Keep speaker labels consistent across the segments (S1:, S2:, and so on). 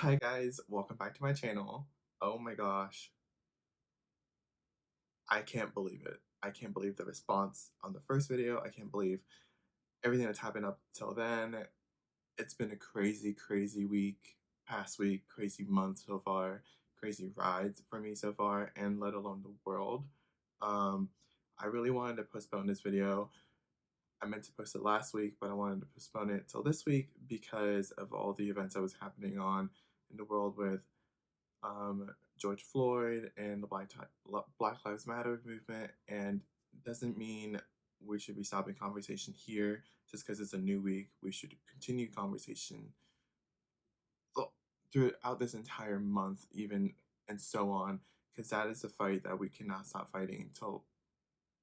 S1: Hi guys, welcome back to my channel. Oh my gosh, I can't believe it. I can't believe the response on the first video. I can't believe everything that's happened up till then. It's been a crazy, crazy past week, crazy month so far, crazy rides for me so far, and let alone the world. Um, I really wanted to postpone this video. I meant to post it last week, but I wanted to postpone it till this week because of all the events that was happening on in the world with um, George Floyd and the Black Lives Matter movement, and doesn't mean we should be stopping conversation here just because it's a new week. We should continue conversation throughout this entire month, even and so on, because that is the fight that we cannot stop fighting until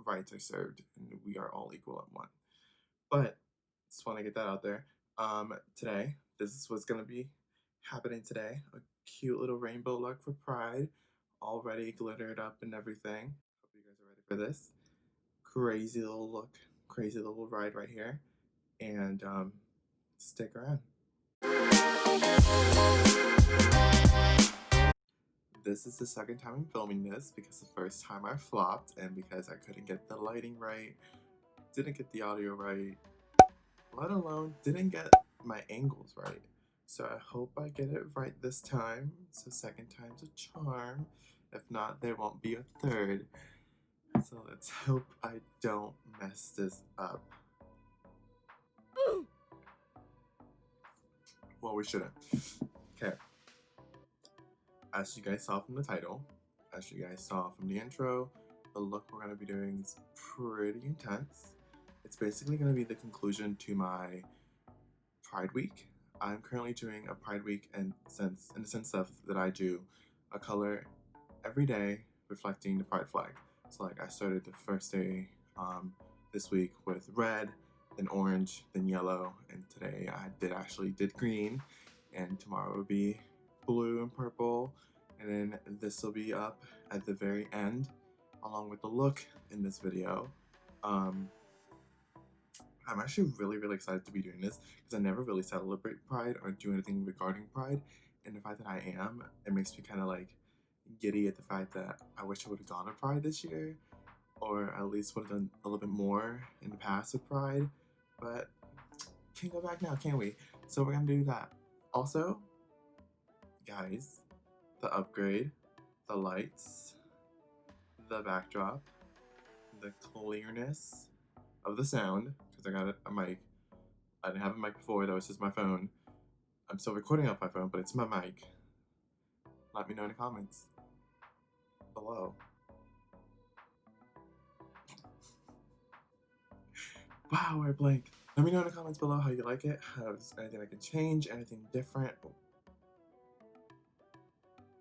S1: rights are served and we are all equal at one. But just want to get that out there. Today, this is what's gonna be happening today. A cute little rainbow look for Pride, already glittered up and everything. Hope you guys are ready for this. Crazy little look, crazy little ride right here, and stick around. This is the second time I'm filming this because the first time I flopped and because I couldn't get the lighting right, didn't get the audio right, let alone didn't get my angles right. So I hope I get it right this time. So second time's a charm. If not, there won't be a third. So let's hope I don't mess this up. Well, we shouldn't. Okay. As you guys saw from the title, as you guys saw from the intro, the look we're going to be doing is pretty intense. It's basically going to be the conclusion to my Pride Week. I'm currently doing a Pride Week in the sense of that I do a color every day reflecting the Pride flag. So like I started the first day this week with red, then orange, then yellow, and today I did green, and tomorrow will be blue and purple, and then this will be up at the very end along with the look in this video. I'm actually really excited to be doing this because I never really celebrate Pride or do anything regarding Pride, and the fact that I am, it makes me kind of like giddy at the fact that I wish I would have gone to Pride this year, or at least would have done a little bit more in the past with Pride, but can't go back now, can we? So we're gonna do that. Also, guys, the upgrade, the lights, the backdrop, the clearness of the sound, because I got a mic. I didn't have a mic before, that was just my phone. I'm still recording off my phone, but it's my mic. Let me know in the comments below. Wow, I blanked. Let me know in the comments below how you like it. Has anything I can change? Anything different?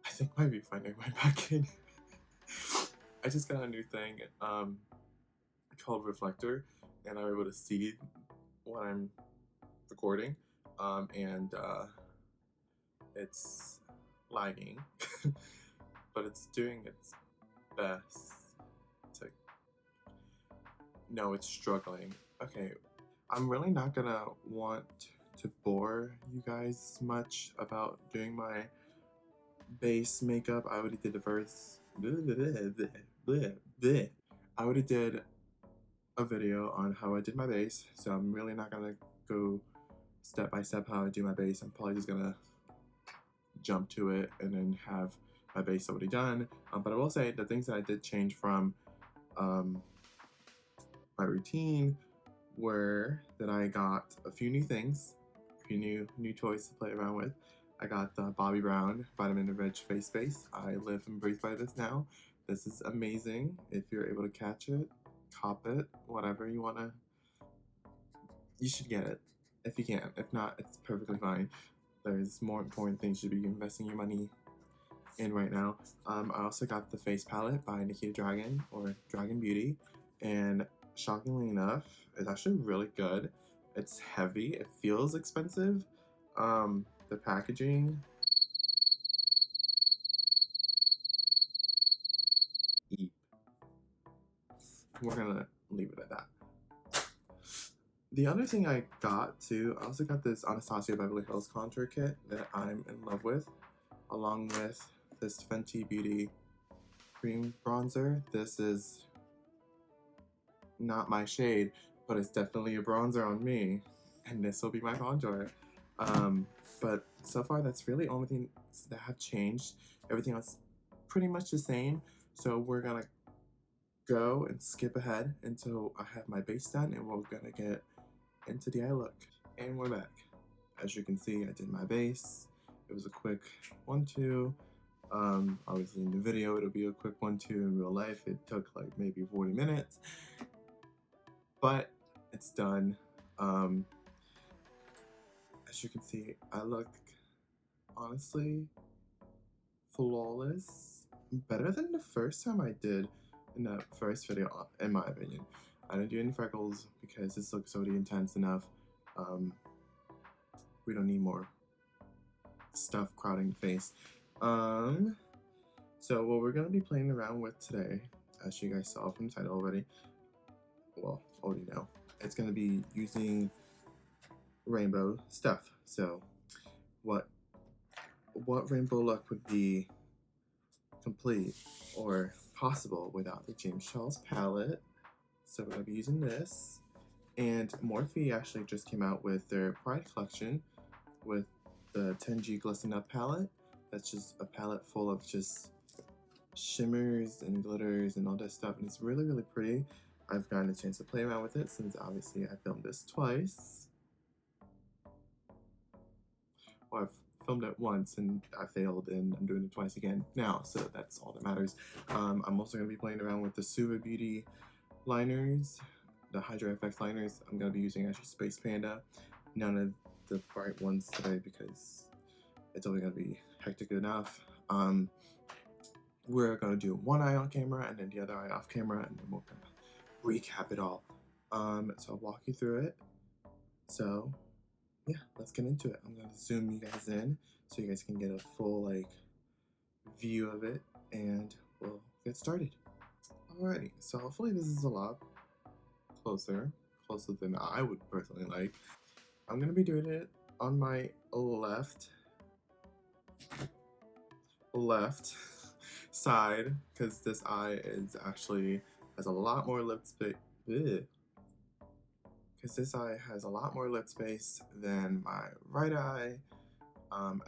S1: I think I might be finding my back in. I just got a new thing called Reflector, and I'm able to see what I'm recording, and it's lagging, but it's doing its best to. No, it's struggling. Okay, I'm really not gonna want to bore you guys much about doing my base makeup. I already did the first. I already did a video on how I did my base, so I'm really not gonna go step by step how I do my base. I'm probably just gonna jump to it and then have my base already done. But I will say the things that I did change from my routine were that I got a few new things, a few new toys to play around with. I got the Bobbi Brown Vitamin Rich Face Base. I live and breathe by this now. This is amazing. If you're able to catch it, cop it, whatever you wanna, you should get it if you can. If not, it's perfectly fine. There's more important things you should be investing your money in right now. I also got the face palette by Nikita Dragon, or Dragon Beauty, and shockingly enough, it's actually really good. It's heavy, it feels expensive. The packaging, eep. We're gonna leave it at that. The other thing I got too, I also got this Anastasia Beverly Hills contour kit that I'm in love with, along with this Fenty Beauty cream bronzer. This is not my shade, but it's definitely a bronzer on me, and this will be my contour. But so far, that's really the only things that have changed. Everything else pretty much the same. So we're gonna go and skip ahead until I have my base done, and we're gonna get into the eye look. And we're back. As you can see, I did my base. It was a quick 1-2. Obviously in the video, it'll be a quick 1-2. In real life, it took like maybe 40 minutes. But it's done. As you can see, I look honestly flawless. Better than the first time I did in that first video, in my opinion. I didn't do any freckles because this looks already intense enough. We don't need more stuff crowding the face. So what we're gonna be playing around with today, as you guys saw from the title already, well, already know, it's gonna be using rainbow stuff. So what rainbow look would be complete or possible without the James Charles palette? So we're gonna be using this. And Morphe actually just came out with their Pride collection with the 10G Glisten Up palette. That's just a palette full of just shimmers and glitters and all that stuff, and it's really, really pretty. I've gotten a chance to play around with it since obviously I filmed this twice. Well, I've filmed it once and I failed, and I'm doing it twice again now, so that's all that matters. I'm also going to be playing around with the Suva Beauty liners, the Hydra FX liners. I'm going to be using actually Space Panda, none of the bright ones today because it's only going to be hectic enough. We're going to do one eye on camera and then the other eye off camera, and then we're going to recap it all. So I'll walk you through it. So yeah, let's get into it. I'm going to zoom you guys in so you guys can get a full like view of it, and we'll get started. Alrighty, so hopefully this is a lot closer than I would personally like. I'm going to be doing it on my left side because this eye is actually has a lot more lip space. Because this eye has a lot more lip space than my right eye.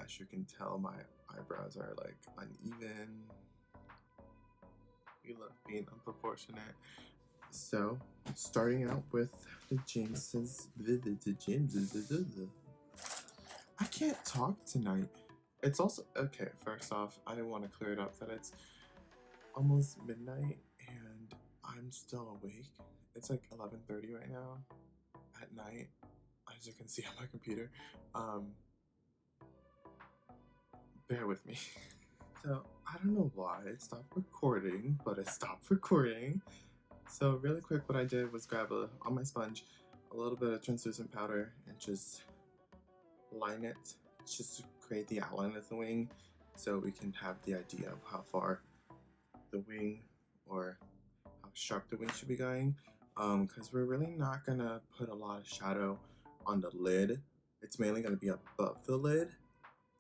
S1: As you can tell, my eyebrows are like uneven. We love being unproportionate. So, starting out with the Jameses. I can't talk tonight. It's also, okay, first off, I want to clear it up that it's almost midnight and I'm still awake. It's like 11:30 right now at night, as you can see on my computer. Bear with me. So, I don't know why it stopped recording, but it stopped recording. So, really quick, what I did was grab on my sponge a little bit of translucent powder and just line it, just to create the outline of the wing so we can have the idea of how far the wing or how sharp the wing should be going. Because we're really not gonna put a lot of shadow on the lid. It's mainly gonna be above the lid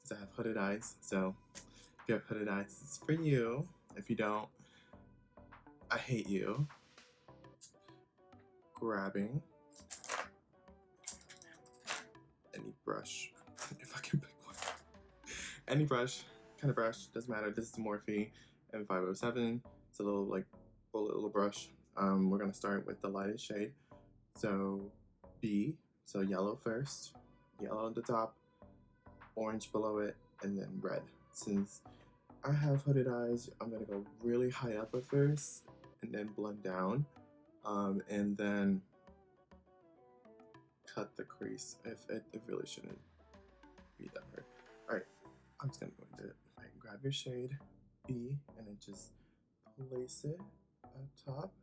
S1: because I have hooded eyes. So if you have hooded eyes, it's for you. If you don't, I hate you. Grabbing any brush, if I can pick one. Any brush, kind of brush, doesn't matter. This is the Morphe M507. It's a little like bullet little brush. We're gonna start with the lightest shade. So B, so yellow first, yellow at the top, orange below it, and then red. Since I have hooded eyes, I'm gonna go really high up at first and then blend down, and then cut the crease. If it really shouldn't be that hard. Alright, I'm just gonna go into it. Alright, grab your shade B and then just place it up top.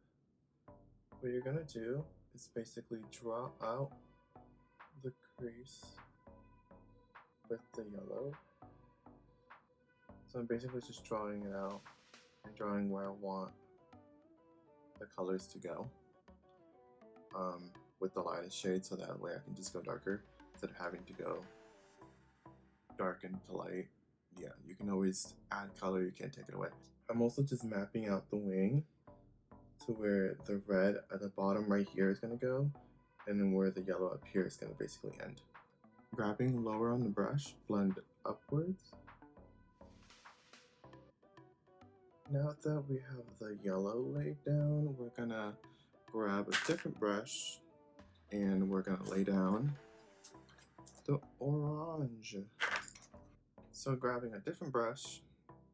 S1: What you're gonna do is basically draw out the crease with the yellow. So I'm basically just drawing it out and drawing where I want the colors to go. with the lightest shade, so that way I can just go darker instead of having to go darken to light. Yeah, you can always add color, you can't take it away. I'm also just mapping out the wing to where the red at the bottom right here is going to go, and then where the yellow up here is going to basically end. Grabbing lower on the brush, blend upwards. Now that we have the yellow laid down, we're going to grab a different brush and we're going to lay down the orange. So grabbing a different brush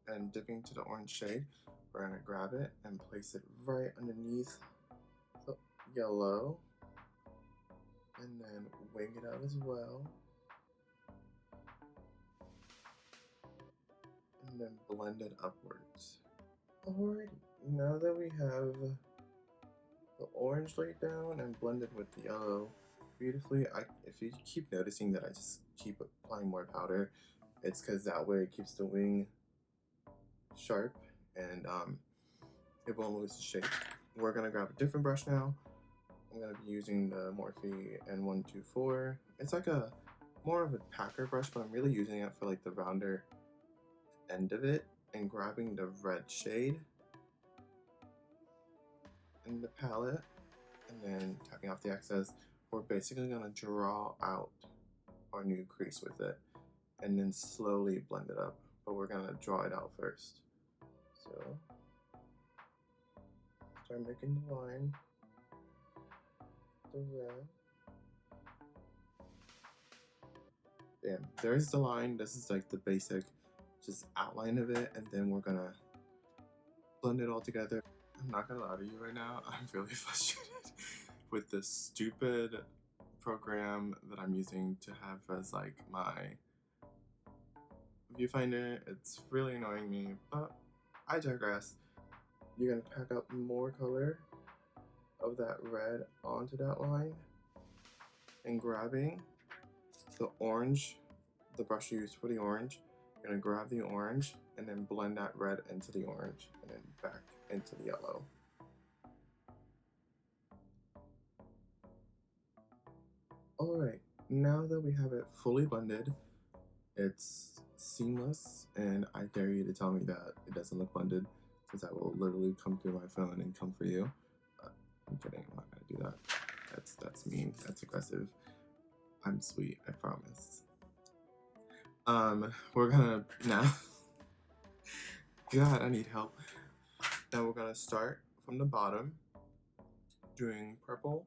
S1: and dipping to the orange shade, we're going to grab it and place it right underneath the yellow, and then wing it out as well, and then blend it upwards. Alrighty, now that we have the orange laid down and blended with the yellow beautifully, if you keep noticing that I just keep applying more powder, it's because that way it keeps the wing sharp and it won't lose the shape. We're gonna grab a different brush now. I'm gonna be using the Morphe N124. It's like a more of a packer brush, but I'm really using it for like the rounder end of it, and grabbing the red shade in the palette and then tapping off the excess. We're basically gonna draw out our new crease with it and then slowly blend it up, but we're gonna draw it out first. So start making the line, the red. Bam, there's the line. This is like the basic just outline of it, and then we're gonna blend it all together. I'm not gonna lie to you right now, I'm really frustrated with this stupid program that I'm using to have as like my viewfinder. It's really annoying me, but I digress. You're gonna pack up more color of that red onto that line, and grabbing the orange, the brush you used for the orange, you're gonna grab the orange and then blend that red into the orange and then back into the yellow. Alright, now that we have it fully blended, it's seamless, and I dare you to tell me that it doesn't look blended, because I will literally come through my phone and come for you. I'm kidding, I'm not gonna do that. That's mean, that's aggressive. I'm sweet, I promise. We're gonna now God, I need help. Now we're gonna start from the bottom, doing purple,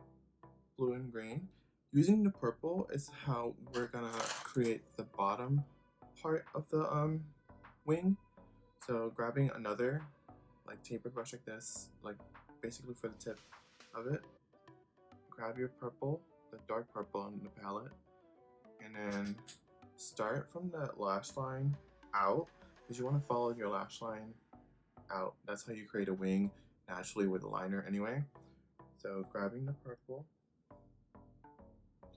S1: blue, and green. Using the purple is how we're gonna create the bottom part of the wing. So grabbing another like tapered brush like this, like basically for the tip of it, grab your purple, the dark purple in the palette, and then start from the lash line out, because you want to follow your lash line out. That's how you create a wing naturally with a liner anyway. So grabbing the purple,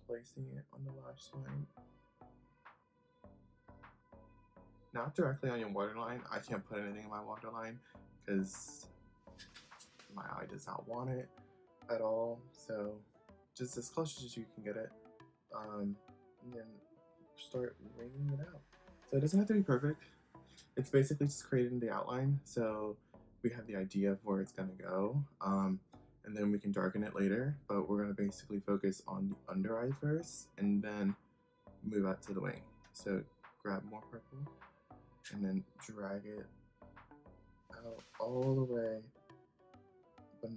S1: placing it on the lash line, not directly on your waterline. I can't put anything in my waterline because my eye does not want it at all. So just as close as you can get it, and then start winging it out. So it doesn't have to be perfect. It's basically just creating the outline, so we have the idea of where it's gonna go, and then we can darken it later, but we're gonna basically focus on the under eye first, and then move out to the wing. So grab more purple, and then drag it out all the way, but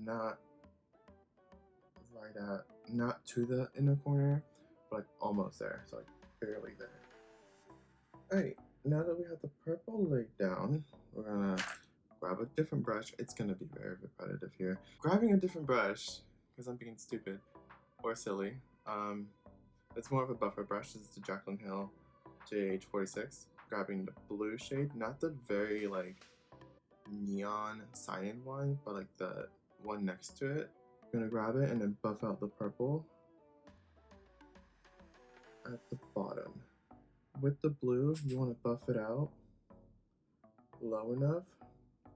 S1: not to the inner corner, but like almost there, so like barely there. Alright, now that we have the purple laid down, we're gonna grab a different brush. It's gonna be very repetitive here. Grabbing a different brush, because I'm being stupid or silly. It's more of a buffer brush. This is the Jaclyn Hill JH46. Grabbing the blue shade, not the very like neon cyan one, but like the one next to it. I'm gonna grab it and then buff out the purple at the bottom. With the blue, you want to buff it out low enough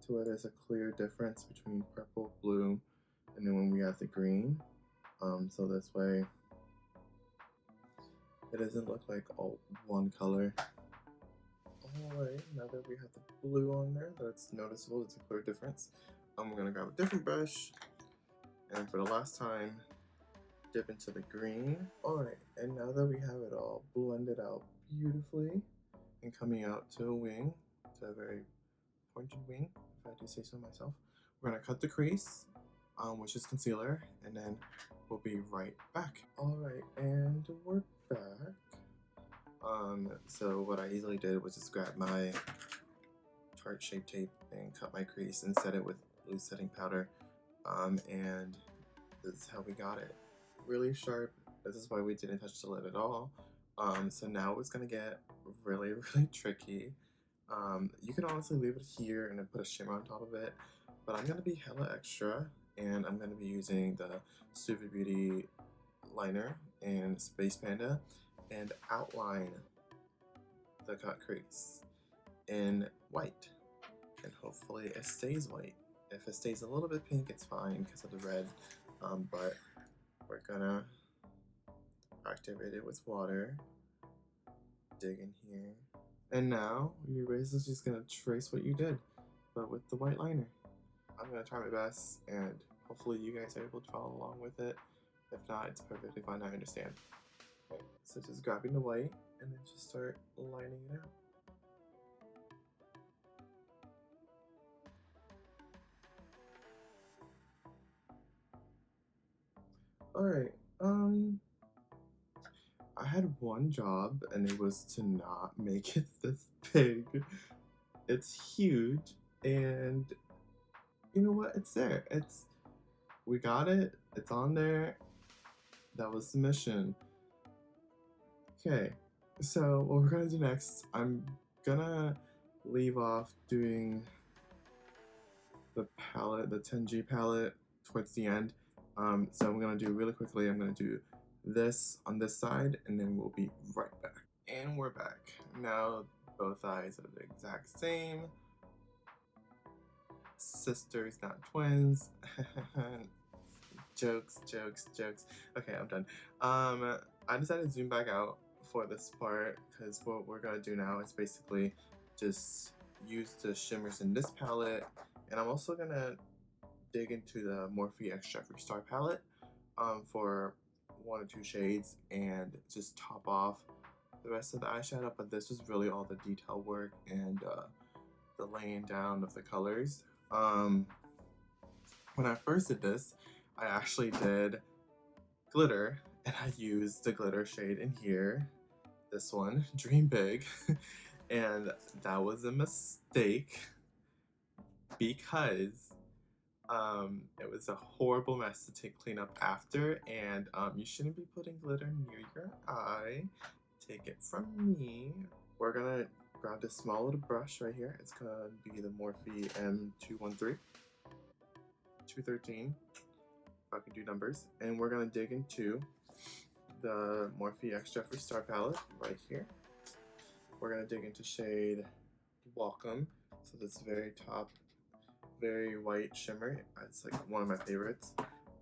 S1: to where there's a clear difference between purple, blue, and then when we add the green, So this way it doesn't look like all one color. Alright, now that we have the blue on there, that's noticeable, it's a clear difference. I'm gonna grab a different brush, and for the last time, dip into the green. Alright, and now that we have it all blended out beautifully and coming out to a wing, to a very pointed wing, if I do say so myself, we're gonna cut the crease, which is concealer, and then we'll be right back. Alright, and we're back. So what I easily did was just grab my Tarte Shape Tape and cut my crease and set it with loose setting powder. And this is how we got it. Really sharp. This is why we didn't touch the lid at all. So now it's gonna get really, really tricky. You can honestly leave it here and then put a shimmer on top of it, but I'm gonna be hella extra, and I'm gonna be using the Super Beauty liner in Space Panda and outline the cut crease in white, and hopefully it stays white. If it stays a little bit pink, it's fine because of the red, but we're gonna activate it with water, dig in here, and now you're basically just gonna trace what you did, but with the white liner. I'm gonna try my best, and hopefully you guys are able to follow along with it. If not, it's perfectly fine, I understand. Okay, so just grabbing the white, and then just start lining it out. Alright, I had one job, and it was to not make it this big. It's huge, and you know what? It's there. We got it. It's on there. That was the mission. Okay, so what we're gonna do next, I'm gonna leave off doing the palette, the 10G palette, towards the end. So I'm gonna do really quickly, I'm gonna do this on this side, and then we'll be right back. And we're back. Now both eyes are the exact same. Sisters, not twins. Jokes, jokes, jokes. Okay, I'm done. I decided to zoom back out for this part because what we're gonna do now is basically just use the shimmers in this palette, and I'm also gonna dig into the Morphe Extra Freestar palette for 1 or 2 shades and just top off the rest of the eyeshadow, but this was really all the detail work and the laying down of the colors. When I first did this, I actually did glitter, and I used the glitter shade in here, this one, Dream Big, and that was a mistake because it was a horrible mess to clean up after, and you shouldn't be putting glitter near your eye. Take it from me. We're gonna grab this small little brush right here. It's gonna be the Morphe M213, 213. If I can do numbers, and we're gonna dig into the Morphe Extra Freestar palette right here. We're gonna dig into shade Welcome, so this very top, very white shimmer. It's like one of my favorites.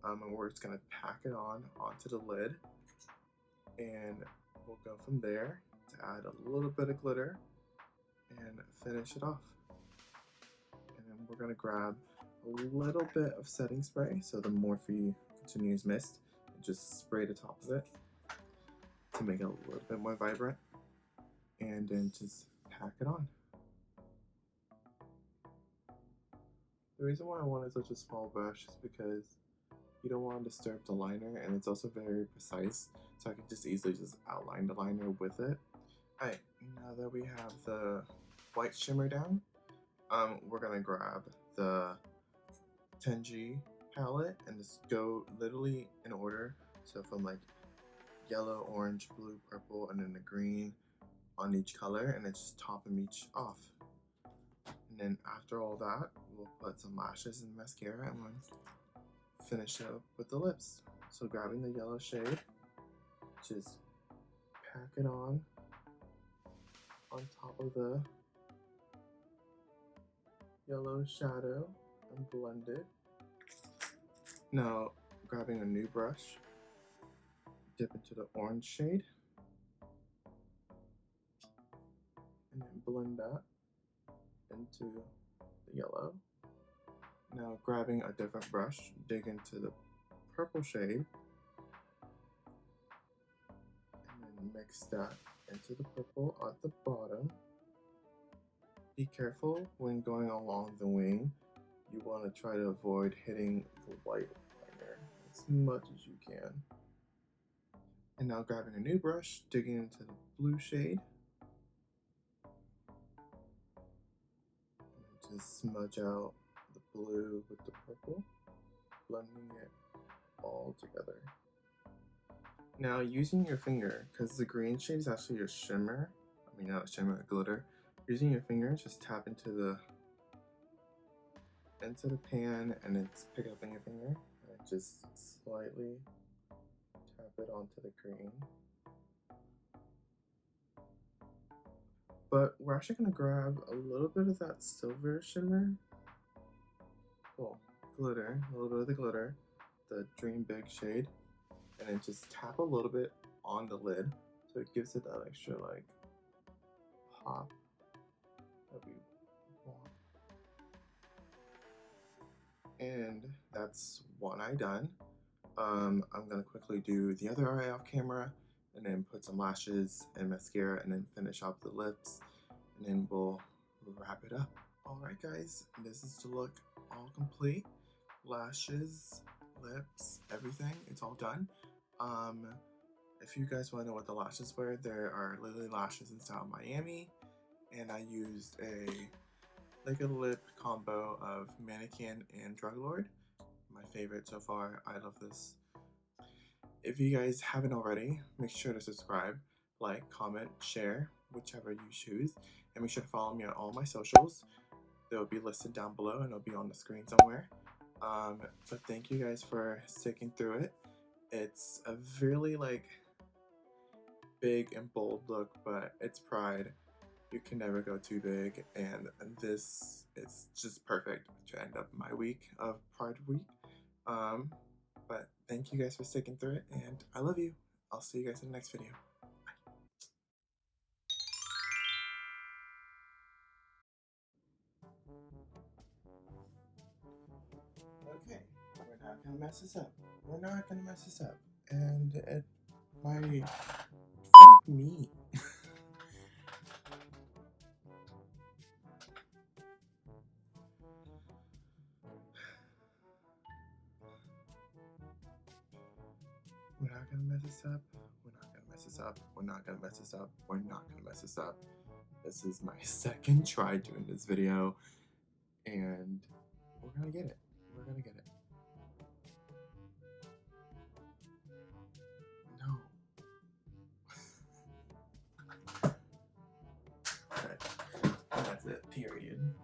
S1: And we're just gonna pack it onto the lid, and we'll go from there to add a little bit of glitter and finish it off. And then we're gonna grab a little bit of setting spray, so the Morphe Continuous Mist, and just spray the top of it to make it a little bit more vibrant, and then just pack it on. The reason why I wanted such a small brush is because you don't want to disturb the liner, and it's also very precise, so I can just easily just outline the liner with it. Alright, now that we have the white shimmer down, we're gonna grab the 10G palette and just go literally in order. So from like yellow, orange, blue, purple, and then the green on each color, and then just top them each off. And then after all that, we'll put some lashes and mascara, and we'll finish up with the lips. So grabbing the yellow shade, just pack it on top of the yellow shadow and blend it. Now grabbing a new brush, dip into the orange shade and then blend that into the yellow. Now grabbing a different brush, dig into the purple shade and then mix that into the purple at the bottom. Be careful when going along the wing. You want to try to avoid hitting the white liner as much as you can. And now grabbing a new brush, digging into the blue shade. And just smudge out the blue with the purple, blending it all together. Now using your finger, because the green shade is actually a shimmer, not a shimmer, a glitter. Using your finger, just tap into the pan and then pick it up in your finger and just slightly tap it onto the green. But we're actually going to grab a little bit of that silver shimmer, glitter, a little bit of the glitter, the Dream Big shade, and then just tap a little bit on the lid so it gives it that extra like pop that we want. And that's one eye done. I'm gonna quickly do the other eye off camera and then put some lashes and mascara and then finish off the lips and then we'll wrap it up. Alright guys, this is the look all complete. Lashes, lips, everything, it's all done. If you guys want to know what the lashes were, there are Lily Lashes in Style Miami, and I used a lip combo of Mannequin and Drug Lord. My favorite so far. I love this. If you guys haven't already, make sure to subscribe, like, comment, share, whichever you choose, and make sure to follow me on all my socials. They'll be listed down below and it'll be on the screen somewhere. But thank you guys for sticking through it. It's a really big and bold look, but it's Pride. You can never go too big, and this is just perfect to end up my week of Pride Week. But thank you guys for sticking through it, and I love you. I'll see you guys in the next video. Okay, we're not gonna mess this up. We're not gonna mess this up. And it might fuck me. We're not gonna mess this up. We're not gonna mess this up. We're not gonna mess this up. We're not gonna mess this up. This is my second try doing this video, and we're gonna get it. We're gonna get it. No. Alright. That's it. Period.